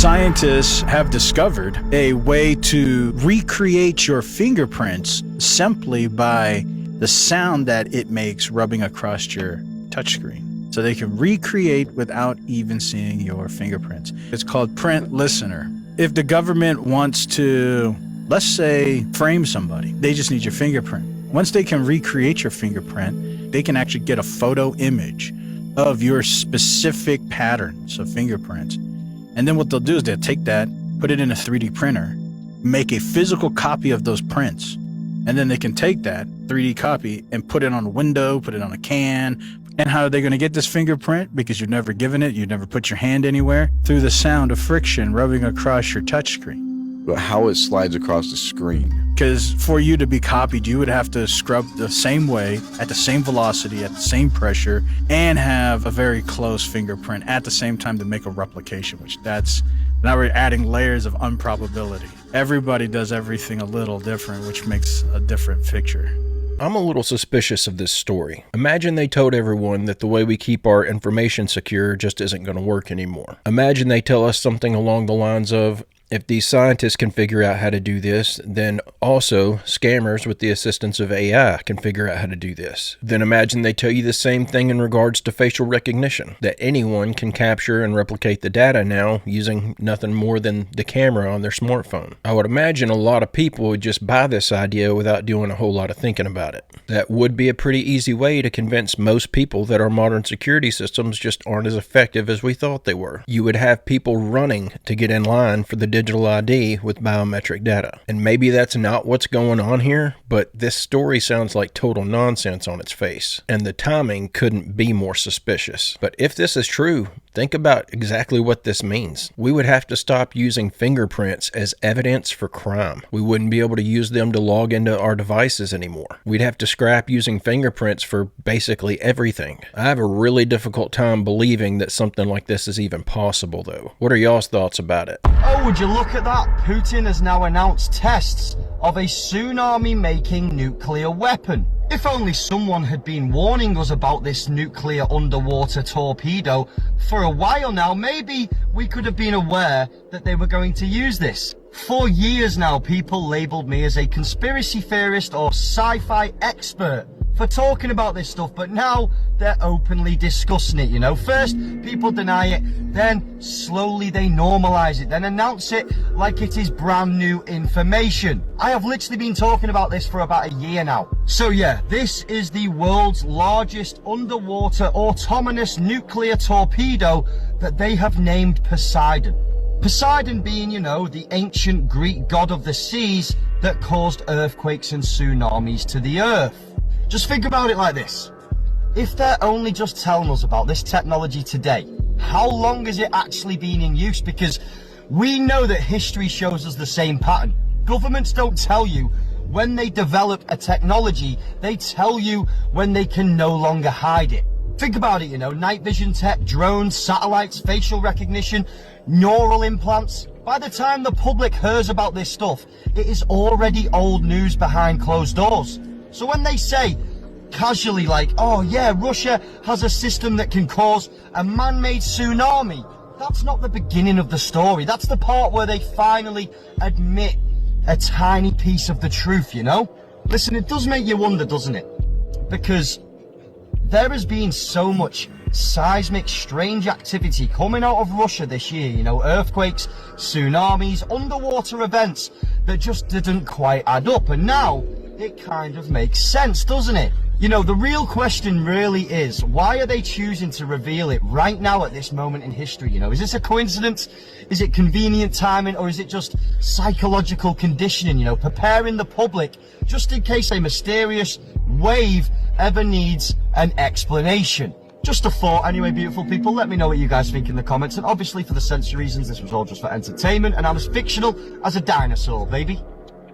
Scientists have discovered a way to recreate your fingerprints simply by the sound that it makes rubbing across your touchscreen. So they can recreate without even seeing your fingerprints. It's called Print Listener. If the government wants to, let's say, frame somebody, they just need your fingerprint. Once they can recreate your fingerprint, they can actually get a photo image of your specific patterns of fingerprints. And then what they'll do is they'll take that, put it in a 3D printer, make a physical copy of those prints. And then they can take that 3D copy and put it on a window, put it on a can. And how are they going to get this fingerprint? Because you've never given it, you've never put your hand anywhere. Through the sound of friction rubbing across your touchscreen. But how it slides across the screen? Because for you to be copied, you would have to scrub the same way, at the same velocity, at the same pressure, and have a very close fingerprint at the same time to make a replication, which now we're adding layers of improbability. Everybody does everything a little different, which makes a different picture. I'm a little suspicious of this story. Imagine they told everyone that the way we keep our information secure just isn't going to work anymore. Imagine they tell us something along the lines of, if these scientists can figure out how to do this, then also scammers with the assistance of AI can figure out how to do this. Then imagine they tell you the same thing in regards to facial recognition, that anyone can capture and replicate the data now using nothing more than the camera on their smartphone. I would imagine a lot of people would just buy this idea without doing a whole lot of thinking about it. That would be a pretty easy way to convince most people that our modern security systems just aren't as effective as we thought they were. You would have people running to get in line for the digital ID with biometric data. And maybe that's not what's going on here, but this story sounds like total nonsense on its face. And the timing couldn't be more suspicious. But if this is true, think about exactly what this means. We would have to stop using fingerprints as evidence for crime. We wouldn't be able to use them to log into our devices anymore. We'd have to scrap using fingerprints for basically everything. I have a really difficult time believing that something like this is even possible, though. What are y'all's thoughts about it? Oh, would you look at that? Putin has now announced tests of a tsunami-making nuclear weapon. If only someone had been warning us about this nuclear underwater torpedo for a while now, maybe we could have been aware that they were going to use this. For years now, people labeled me as a conspiracy theorist or sci-fi expert for talking about this stuff, but now they're openly discussing it, you know. First, people deny it, then slowly they normalize it, then announce it like it is brand new information. I have literally been talking about this for about a year now. So yeah, this is the world's largest underwater autonomous nuclear torpedo that they have named Poseidon. Poseidon being, you know, the ancient Greek god of the seas that caused earthquakes and tsunamis to the earth. Just think about it like this. If they're only just telling us about this technology today, how long has it actually been in use? Because we know that history shows us the same pattern. Governments don't tell you when they develop a technology, they tell you when they can no longer hide it. Think about it, you know, night vision tech, drones, satellites, facial recognition, neural implants. By the time the public hears about this stuff, it is already old news behind closed doors. So when they say casually like, oh yeah, Russia has a system that can cause a man-made tsunami, that's not the beginning of the story. That's the part where they finally admit a tiny piece of the truth, you know? Listen, it does make you wonder, doesn't it? Because there has been so much seismic strange activity coming out of Russia this year, you know, earthquakes, tsunamis, underwater events that just didn't quite add up. And now it kind of makes sense, doesn't it? You know, the real question really is, why are they choosing to reveal it right now at this moment in history? You know, is this a coincidence? Is it convenient timing? Or is it just psychological conditioning, you know, preparing the public just in case a mysterious wave ever needs an explanation? Just a thought. Anyway, beautiful people, let me know what you guys think in the comments. And obviously for the censor reasons, this was all just for entertainment, and I'm as fictional as a dinosaur, baby.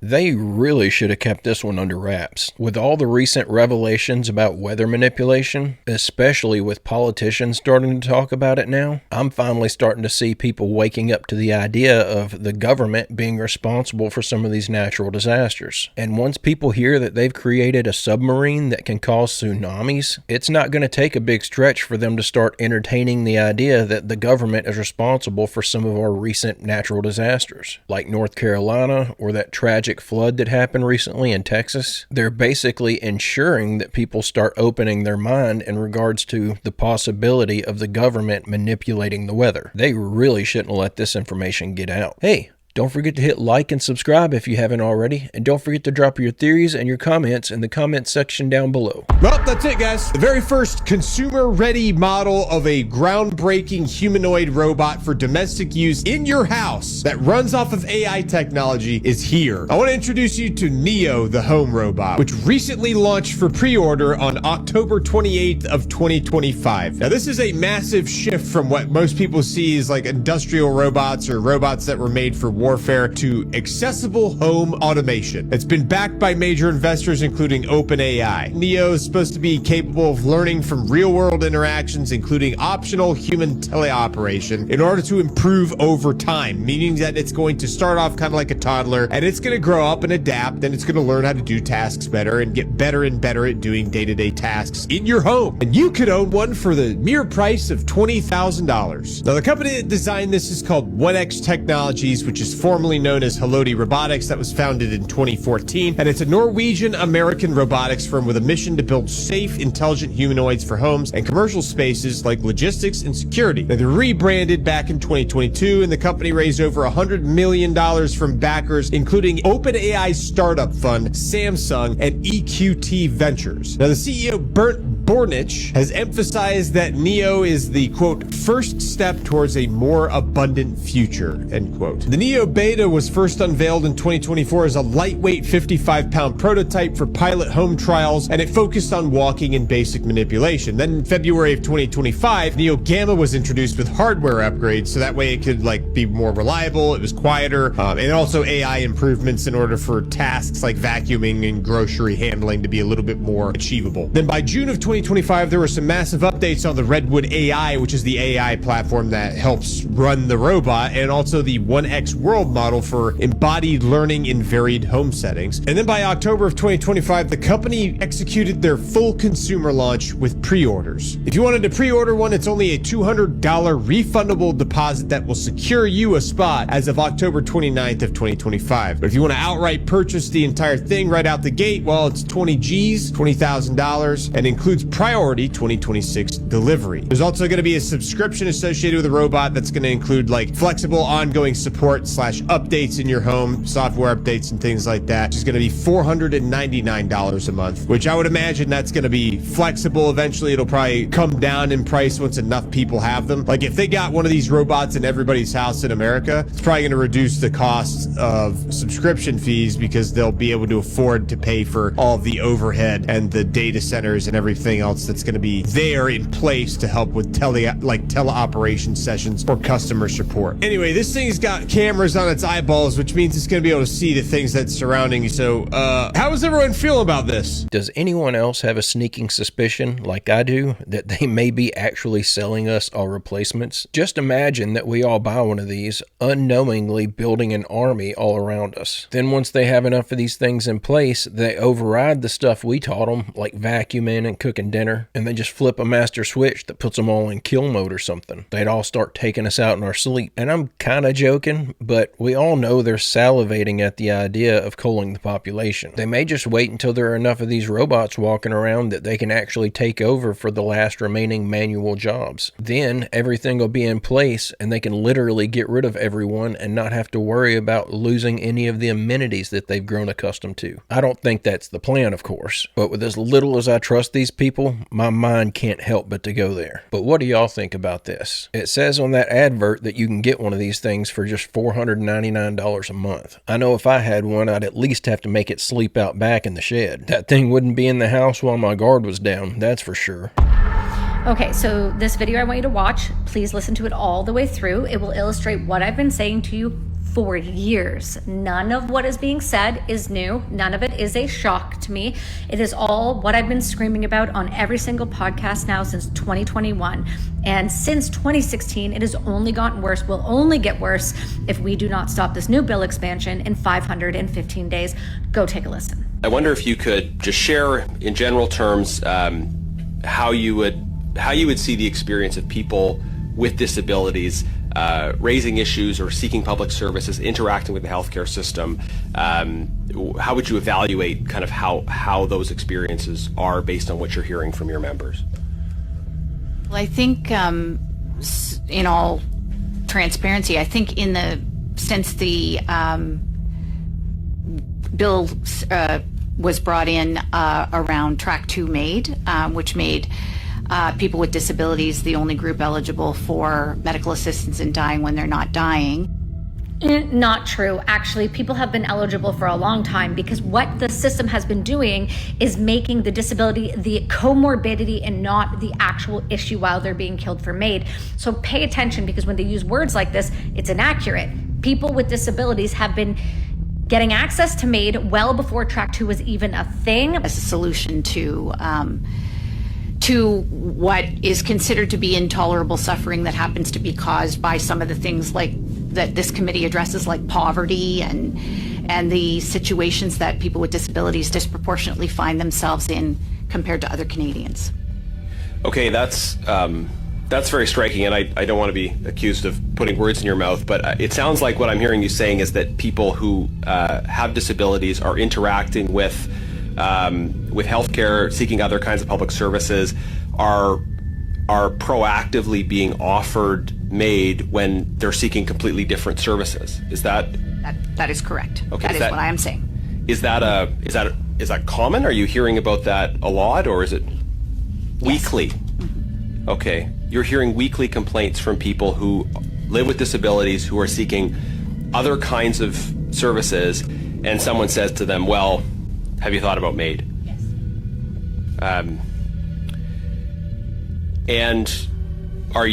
They really should have kept this one under wraps. With all the recent revelations about weather manipulation, especially with politicians starting to talk about it now, I'm finally starting to see people waking up to the idea of the government being responsible for some of these natural disasters. And once people hear that they've created a submarine that can cause tsunamis, it's not going to take a big stretch for them to start entertaining the idea that the government is responsible for some of our recent natural disasters, like North Carolina or that tragic flood that happened recently in Texas. They're basically ensuring that people start opening their mind in regards to the possibility of the government manipulating the weather. They really shouldn't let this information get out. Hey, don't forget to hit like and subscribe if you haven't already, and don't forget to drop your theories and your comments in the comment section down below. Well, that's it, guys. The very first consumer-ready model of a groundbreaking humanoid robot for domestic use in your house that runs off of AI technology is here. I want to introduce you to Neo, the home robot, which recently launched for pre-order on October 28th of 2025. Now, this is a massive shift from what most people see as like industrial robots or robots that were made for warfare to accessible home automation. It's been backed by major investors, including OpenAI. Neo is supposed to be capable of learning from real-world interactions, including optional human teleoperation, in order to improve over time, meaning that it's going to start off kind of like a toddler, and it's going to grow up and adapt, and it's going to learn how to do tasks better and get better and better at doing day-to-day tasks in your home. And you could own one for the mere price of $20,000. Now, the company that designed this is called 1X Technologies, which is formerly known as Haloti Robotics, that was founded in 2014, and it's a Norwegian-American robotics firm with a mission to build safe, intelligent humanoids for homes and commercial spaces like logistics and security. Now, they're rebranded back in 2022, and the company raised over $100 million from backers, including OpenAI's startup fund, Samsung, and EQT Ventures. Now, the CEO, Bernd Bornich, has emphasized that Neo is the, quote, first step towards a more abundant future, end quote. The Neo Beta was first unveiled in 2024 as a lightweight 55-pound prototype for pilot home trials, and it focused on walking and basic manipulation. Then in February of 2025, Neo Gamma was introduced with hardware upgrades, so that way it could like be more reliable, it was quieter, and also AI improvements in order for tasks like vacuuming and grocery handling to be a little bit more achievable. Then by June of 2025, there were some massive updates on the Redwood AI, which is the AI platform that helps run the robot, and also the 1X World model for embodied learning in varied home settings. And then by October of 2025, the company executed their full consumer launch with pre-orders. If you wanted to pre-order one, it's only a $200 refundable deposit that will secure you a spot as of October 29th of 2025. But if you want to outright purchase the entire thing right out the gate, well, it's 20 G's, $20,000, and includes priority 2026 delivery. There's also going to be a subscription associated with the robot that's going to include like flexible ongoing support / updates in your home, software updates and things like that, which is going to be $499 a month, which I would imagine that's going to be flexible. Eventually it'll probably come down in price once enough people have them. Like if they got one of these robots in everybody's house in America, it's probably going to reduce the cost of subscription fees because they'll be able to afford to pay for all of the overhead and the data centers and everything else that's going to be there in place to help with teleoperation sessions or customer support. Anyway, this thing's got cameras on its eyeballs, which means it's going to be able to see the things that's surrounding you. So, how does everyone feel about this? Does anyone else have a sneaking suspicion, like I do, that they may be actually selling us our replacements? Just imagine that we all buy one of these, unknowingly building an army all around us. Then once they have enough of these things in place, they override the stuff we taught them, like vacuuming and cooking dinner, and they just flip a master switch that puts them all in kill mode or something. They'd all start taking us out in our sleep. And I'm kind of joking, but we all know they're salivating at the idea of culling the population. They may just wait until there are enough of these robots walking around that they can actually take over for the last remaining manual jobs. Then everything will be in place and they can literally get rid of everyone and not have to worry about losing any of the amenities that they've grown accustomed to. I don't think that's the plan, of course, but with as little as I trust these people, my mind can't help but to go there. But what do y'all think about this? It says on that advert that you can get one of these things for just $499 a month. I know if I had one, I'd at least have to make it sleep out back in the shed. That thing wouldn't be in the house while my guard was down, that's for sure. Okay, so this video I want you to watch, please listen to it all the way through. It will illustrate what I've been saying to you for years. None of what is being said is new. None of it is a shock to me. It is all what I've been screaming about on every single podcast now since 2021. And since 2016, it has only gotten worse, will only get worse if we do not stop this new bill expansion in 515 days. Go take a listen. I wonder if you could just share in general terms how you would see the experience of people with disabilities raising issues or seeking public services, interacting with the healthcare system. How would you evaluate kind of how those experiences are based on what you're hearing from your members? Well, I think in all transparency, I think since the bill was brought in around Track 2 MAID, which made people with disabilities the only group eligible for medical assistance in dying when they're not dying. Not true. Actually, people have been eligible for a long time, because what the system has been doing is making the disability the comorbidity and not the actual issue while they're being killed for MAID. So pay attention, because when they use words like this, it's inaccurate. People with disabilities have been getting access to MAID well before Track 2 was even a thing. As a solution to what is considered to be intolerable suffering that happens to be caused by some of the things like that this committee addresses, like poverty and the situations that people with disabilities disproportionately find themselves in compared to other Canadians. Okay, that's very striking, and I don't want to be accused of putting words in your mouth, but it sounds like what I'm hearing you saying is that people who have disabilities are interacting with healthcare, seeking other kinds of public services, are proactively being offered MAID when they're seeking completely different services. Is that is correct? Okay, that is what I am saying. Is that common? Are you hearing about that a lot, or is it weekly? Mm-hmm. Okay, you're hearing weekly complaints from people who live with disabilities who are seeking other kinds of services, and someone says to them, well, have you thought about MAID? Yes. And what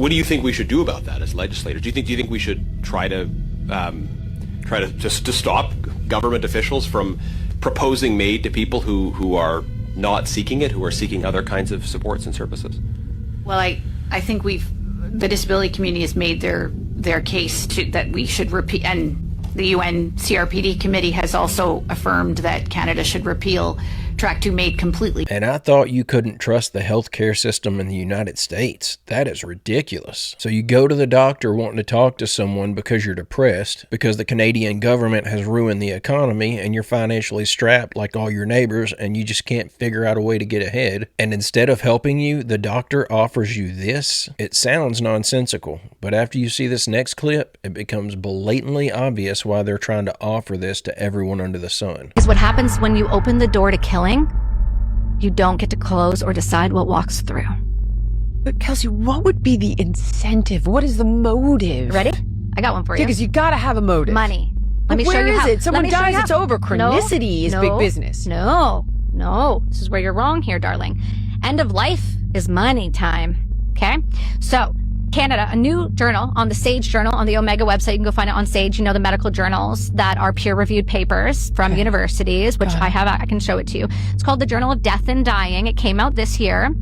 do you think we should do about that as legislators? Do you think we should try to stop government officials from proposing MAID to people who are not seeking it, who are seeking other kinds of supports and services? Well, I think the disability community has made their case that we should repeal, and the UN CRPD committee has also affirmed that Canada should repeal Track 2 MAID completely. And I thought you couldn't trust the healthcare system in the United States. That is ridiculous. So you go to the doctor wanting to talk to someone because you're depressed, because the Canadian government has ruined the economy and you're financially strapped like all your neighbors and you just can't figure out a way to get ahead. And instead of helping you, the doctor offers you this. It sounds nonsensical, but after you see this next clip, it becomes blatantly obvious why they're trying to offer this to everyone under the sun. Is what happens when you open the door to killing, you don't get to close or decide what walks through. But Kelsey, what would be the incentive? What is the motive? Ready? I got one for you. Because you gotta have a motive. Money. Let me show Where you is how. it? Someone Let me show dies, you it's how. over. Chronicity is big business. No. This is where you're wrong here, darling. End of life is money time. Okay? So, Canada, a new journal on the Sage Journal on the Omega website. You can go find it on Sage. You know, the medical journals that are peer-reviewed papers from universities, which I can show it to you. It's called the Journal of Death and Dying. It came out this year.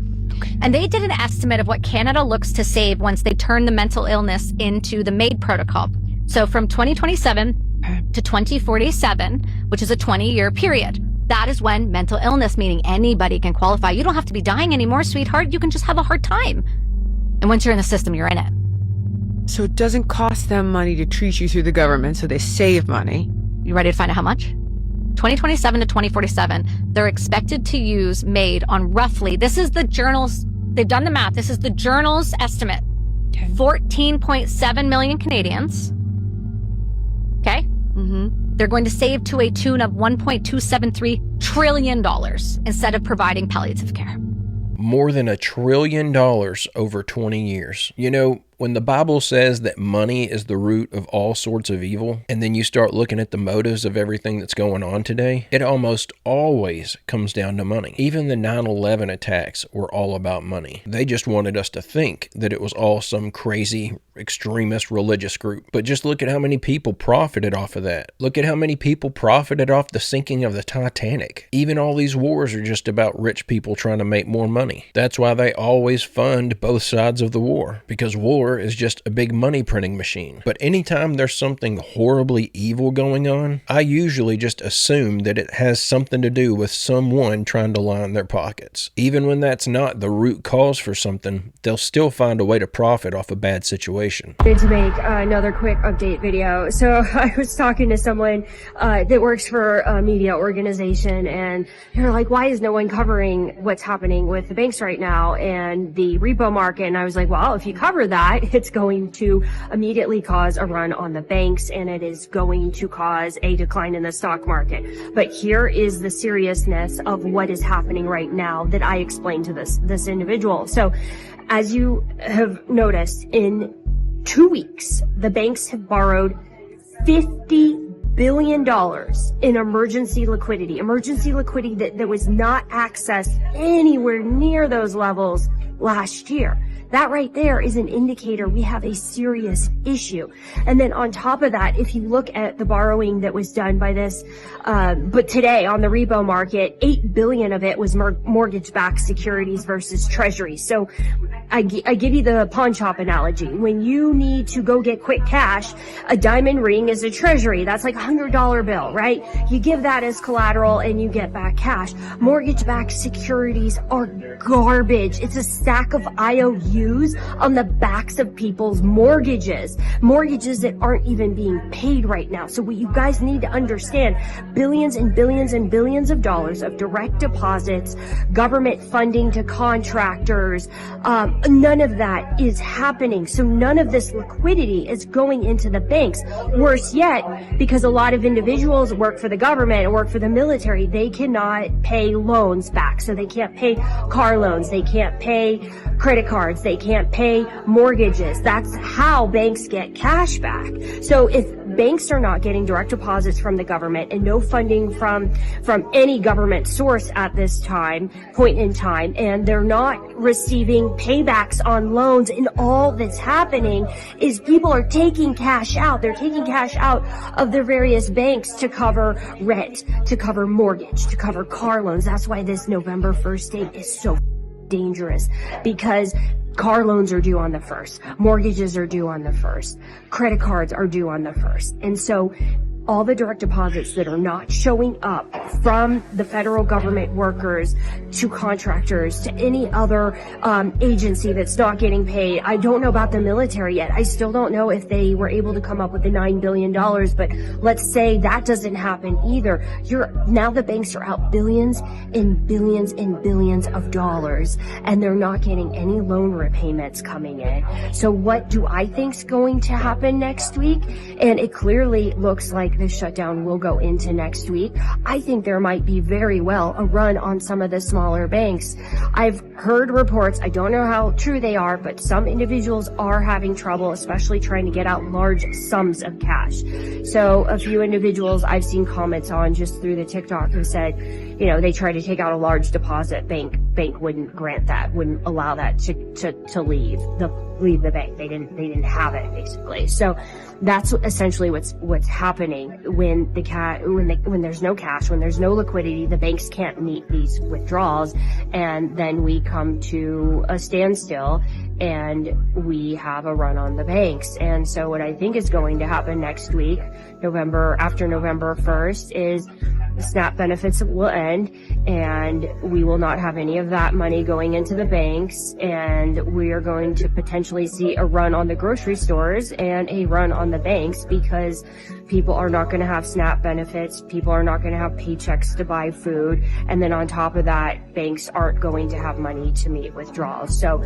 And they did an estimate of what Canada looks to save once they turn the mental illness into the MAID protocol. So from 2027 to 2047, which is a 20-year period, that is when mental illness, meaning anybody can qualify. You don't have to be dying anymore, sweetheart. You can just have a hard time. And once you're in the system, you're in it. So it doesn't cost them money to treat you through the government, so they save money. You ready to find out how much? 2027 to 2047, they're expected to use MAID on roughly, this is the journal's, they've done the math, this is the journal's estimate, 14.7 million Canadians. Okay? Mm-hmm. They're going to save to a tune of $1.273 trillion instead of providing palliative care. More than $1 trillion over 20 years. You know, When the Bible says that money is the root of all sorts of evil, and then you start looking at the motives of everything that's going on today, it almost always comes down to money. Even the 9/11 attacks were all about money. They just wanted us to think that it was all some crazy extremist religious group. But just look at how many people profited off of that. Look at how many people profited off the sinking of the Titanic. Even all these wars are just about rich people trying to make more money. That's why they always fund both sides of the war, because war is just a big money printing machine. But anytime there's something horribly evil going on, I usually just assume that it has something to do with someone trying to line their pockets. Even when that's not the root cause for something, they'll still find a way to profit off a bad situation. To make another quick update video. So I was talking to someone that works for a media organization, and they're like, why is no one covering what's happening with the banks right now and the repo market? And I was like, well, if you cover that, it's going to immediately cause a run on the banks, and it is going to cause a decline in the stock market. But here is the seriousness of what is happening right now that I explained to this individual. So as you have noticed, in 2 weeks, the banks have borrowed $50 billion in emergency liquidity that was not accessed anywhere near those levels last year. That right there is an indicator we have a serious issue. And then on top of that, if you look at the borrowing that was done by this, but today on the repo market, $8 billion of it was mortgage-backed securities versus treasuries. So I give you the pawn shop analogy. When you need to go get quick cash, a diamond ring is a treasury. That's like a $100 bill, right? You give that as collateral and you get back cash. Mortgage-backed securities are garbage. It's a stack of IOUs on the backs of people's mortgages that aren't even being paid right now. So what you guys need to understand, billions and billions and billions of dollars of direct deposits, government funding to contractors, none of that is happening. So none of this liquidity is going into the banks. Worse yet, because a lot of individuals work for the government and work for the military, they cannot pay loans back. So they can't pay car loans, they can't pay credit cards, they can't pay mortgages. That's how banks get cash back. So if banks are not getting direct deposits from the government and no funding from any government source at this point in time, and they're not receiving paybacks on loans, and all that's happening is people are taking cash out. They're taking cash out of their various banks to cover rent, to cover mortgage, to cover car loans. That's why this November 1st date is so dangerous, because car loans are due on the 1st, mortgages are due on the 1st, credit cards are due on the 1st. And so all the direct deposits that are not showing up from the federal government workers to contractors to any other agency that's not getting paid. I don't know about the military yet. I still don't know if they were able to come up with the $9 billion, but let's say that doesn't happen either. Now the banks are out billions and billions and billions of dollars, and they're not getting any loan repayments coming in. So what do I think's going to happen next week? And it clearly looks like the shutdown will go into next week. I think there might be very well a run on some of the smaller banks. I've heard reports, I don't know how true they are, but some individuals are having trouble, especially trying to get out large sums of cash. So a few individuals I've seen comments on just through the TikTok who said, they try to take out a large deposit, bank wouldn't grant that, wouldn't allow that to leave the bank. They didn't have it, basically. So that's essentially what's happening when there's no cash, when there's no liquidity. The banks can't meet these withdrawals, and then we come to a standstill and we have a run on the banks. And so what I think is going to happen next week, after November 1st, is the SNAP benefits will end, and we will not have any of that money going into the banks, and we are going to potentially see a run on the grocery stores and a run on the banks, because people are not going to have SNAP benefits, people are not going to have paychecks to buy food, and then on top of that, banks aren't going to have money to meet withdrawals. So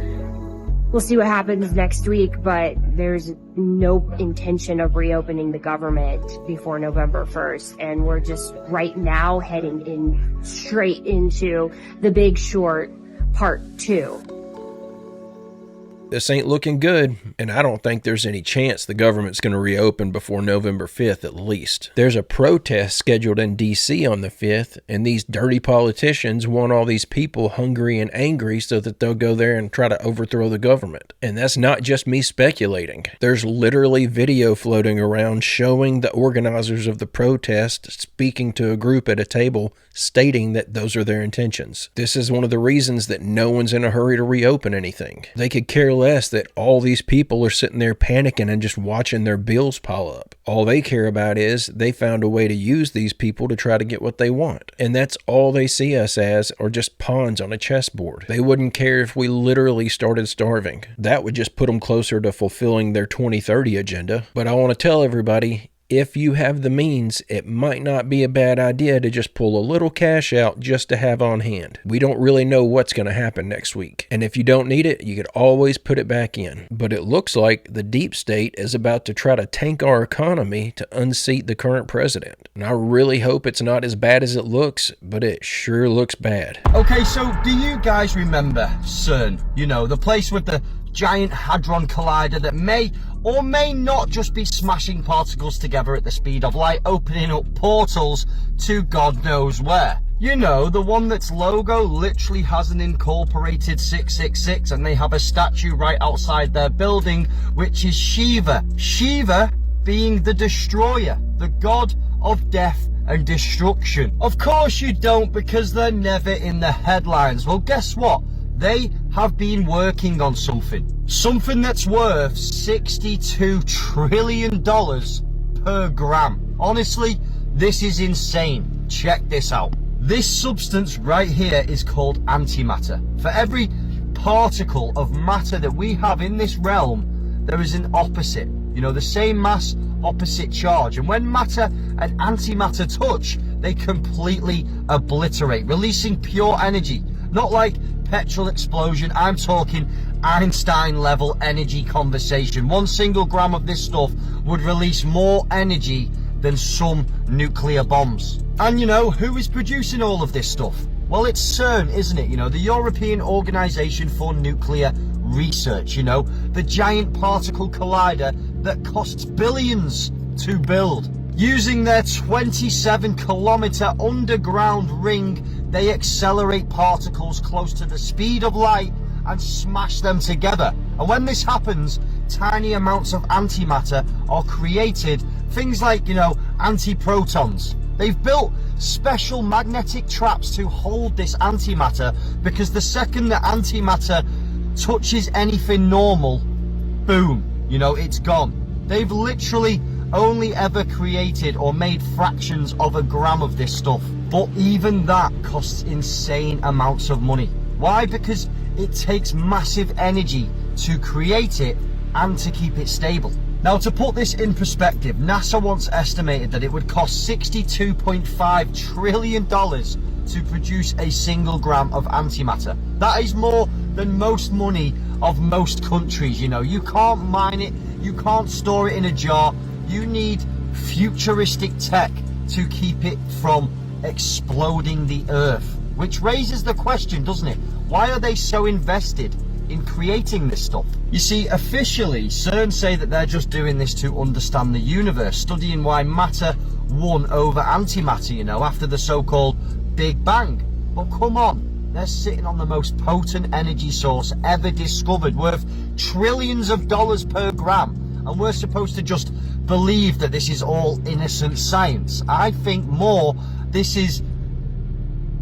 we'll see what happens next week, but there's no intention of reopening the government before November 1st. And we're just right now heading straight into The Big Short Part 2. This ain't looking good, and I don't think there's any chance the government's going to reopen before November 5th at least. There's a protest scheduled in D.C. on the 5th, and these dirty politicians want all these people hungry and angry so that they'll go there and try to overthrow the government. And that's not just me speculating. There's literally video floating around showing the organizers of the protest speaking to a group at a table stating that those are their intentions. This is one of the reasons that no one's in a hurry to reopen anything. They could care less that all these people are sitting there panicking and just watching their bills pile up. All they care about is they found a way to use these people to try to get what they want. And that's all they see us as, are just pawns on a chessboard. They wouldn't care if we literally started starving. That would just put them closer to fulfilling their 2030 agenda. But I want to tell everybody, if you have the means, it might not be a bad idea to just pull a little cash out just to have on hand. We don't really know what's going to happen next week. And if you don't need it, you could always put it back in. But it looks like the deep state is about to try to tank our economy to unseat the current president. And I really hope it's not as bad as it looks, but it sure looks bad. Okay, so do you guys remember CERN? You know, the place with the giant hadron collider that may or may not just be smashing particles together at the speed of light, opening up portals to God knows where. You know, the one that's logo literally has an incorporated 666, and they have a statue right outside their building, which is Shiva. Shiva being the destroyer, the god of death and destruction. Of course you don't, because they're never in the headlines. Well, guess what? They have been working on something that's worth $62 trillion per gram. Honestly, this is insane. Check this out. This substance right here is called antimatter. For every particle of matter that we have in this realm, there is an opposite. You know, the same mass, opposite charge. And when matter and antimatter touch, they completely obliterate, releasing pure energy. Not like petrol explosion, I'm talking Einstein level energy conversation. 1 single gram of this stuff would release more energy than some nuclear bombs. And you know, who is producing all of this stuff? Well, it's CERN, isn't it? You know, the European Organization for Nuclear Research, you know, the giant particle collider that costs billions to build. Using their 27-kilometer underground ring, they accelerate particles close to the speed of light and smash them together. And when this happens, tiny amounts of antimatter are created, things like, you know, antiprotons. They've built special magnetic traps to hold this antimatter, because the second the antimatter touches anything normal, boom, you know, it's gone. They've literally only ever created or made fractions of a gram of this stuff. But even that costs insane amounts of money. Why? Because it takes massive energy to create it and to keep it stable. Now, to put this in perspective, NASA once estimated that it would cost $62.5 trillion to produce a single gram of antimatter. That is more than most money of most countries. You know, you can't mine it, you can't store it in a jar. You need futuristic tech to keep it from exploding the Earth. Which raises the question, doesn't it? Why are they so invested in creating this stuff? You see, officially, CERN say that they're just doing this to understand the universe, studying why matter won over antimatter, you know, after the so-called Big Bang. But come on, they're sitting on the most potent energy source ever discovered, worth trillions of dollars per gram, and we're supposed to just believe that this is all innocent science. I think more this is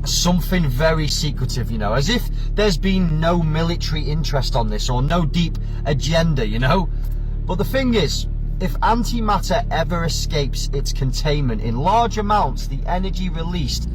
something very secretive, you know, as if there's been no military interest on this or no deep agenda, you know. But the thing is, if antimatter ever escapes its containment in large amounts, the energy released,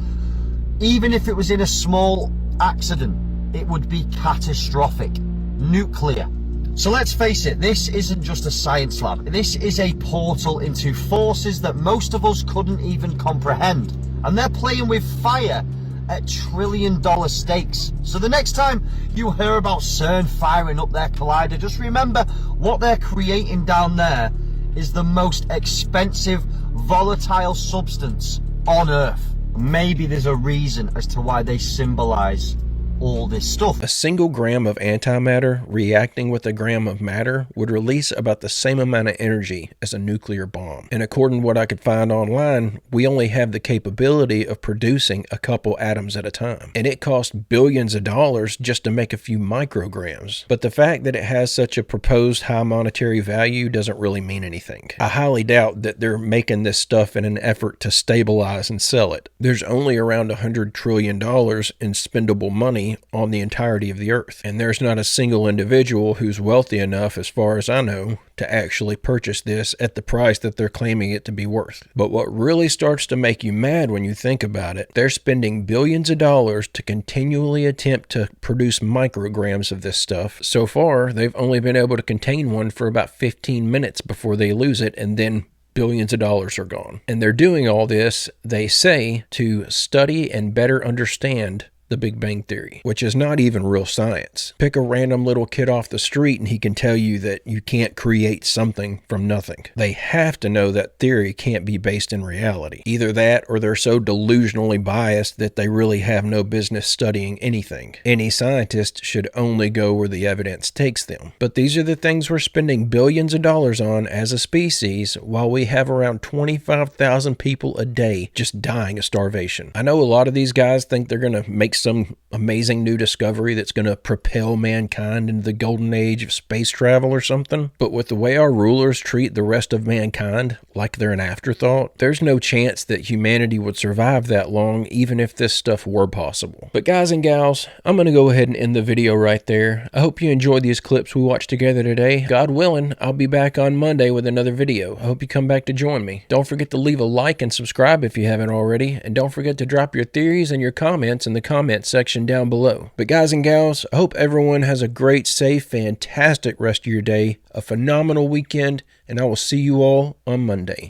even if it was in a small accident, it would be catastrophic. Nuclear. So let's face it, this isn't just a science lab. This is a portal into forces that most of us couldn't even comprehend. And they're playing with fire at $1 trillion stakes. So the next time you hear about CERN firing up their collider, just remember what they're creating down there is the most expensive volatile substance on Earth. Maybe there's a reason as to why they symbolize all this stuff. A single gram of antimatter reacting with a gram of matter would release about the same amount of energy as a nuclear bomb. And according to what I could find online, we only have the capability of producing a couple atoms at a time. And it costs billions of dollars just to make a few micrograms. But the fact that it has such a proposed high monetary value doesn't really mean anything. I highly doubt that they're making this stuff in an effort to stabilize and sell it. There's only around $100 trillion in spendable money on the entirety of the earth. And there's not a single individual who's wealthy enough, as far as I know, to actually purchase this at the price that they're claiming it to be worth. But what really starts to make you mad when you think about it, they're spending billions of dollars to continually attempt to produce micrograms of this stuff. So far, they've only been able to contain one for about 15 minutes before they lose it, and then billions of dollars are gone. And they're doing all this, they say, to study and better understand the Big Bang Theory, which is not even real science. Pick a random little kid off the street and he can tell you that you can't create something from nothing. They have to know that theory can't be based in reality. Either that or they're so delusionally biased that they really have no business studying anything. Any scientist should only go where the evidence takes them. But these are the things we're spending billions of dollars on as a species, while we have around 25,000 people a day just dying of starvation. I know a lot of these guys think they're going to make some amazing new discovery that's going to propel mankind into the golden age of space travel or something. But with the way our rulers treat the rest of mankind like they're an afterthought, there's no chance that humanity would survive that long, even if this stuff were possible. But guys and gals, I'm going to go ahead and end the video right there. I hope you enjoyed these clips we watched together today. God willing, I'll be back on Monday with another video. I hope you come back to join me. Don't forget to leave a like and subscribe if you haven't already. And don't forget to drop your theories and your comments in the comment section down below. But guys and gals, I hope everyone has a great, safe, fantastic rest of your day, a phenomenal weekend, and I will see you all on Monday.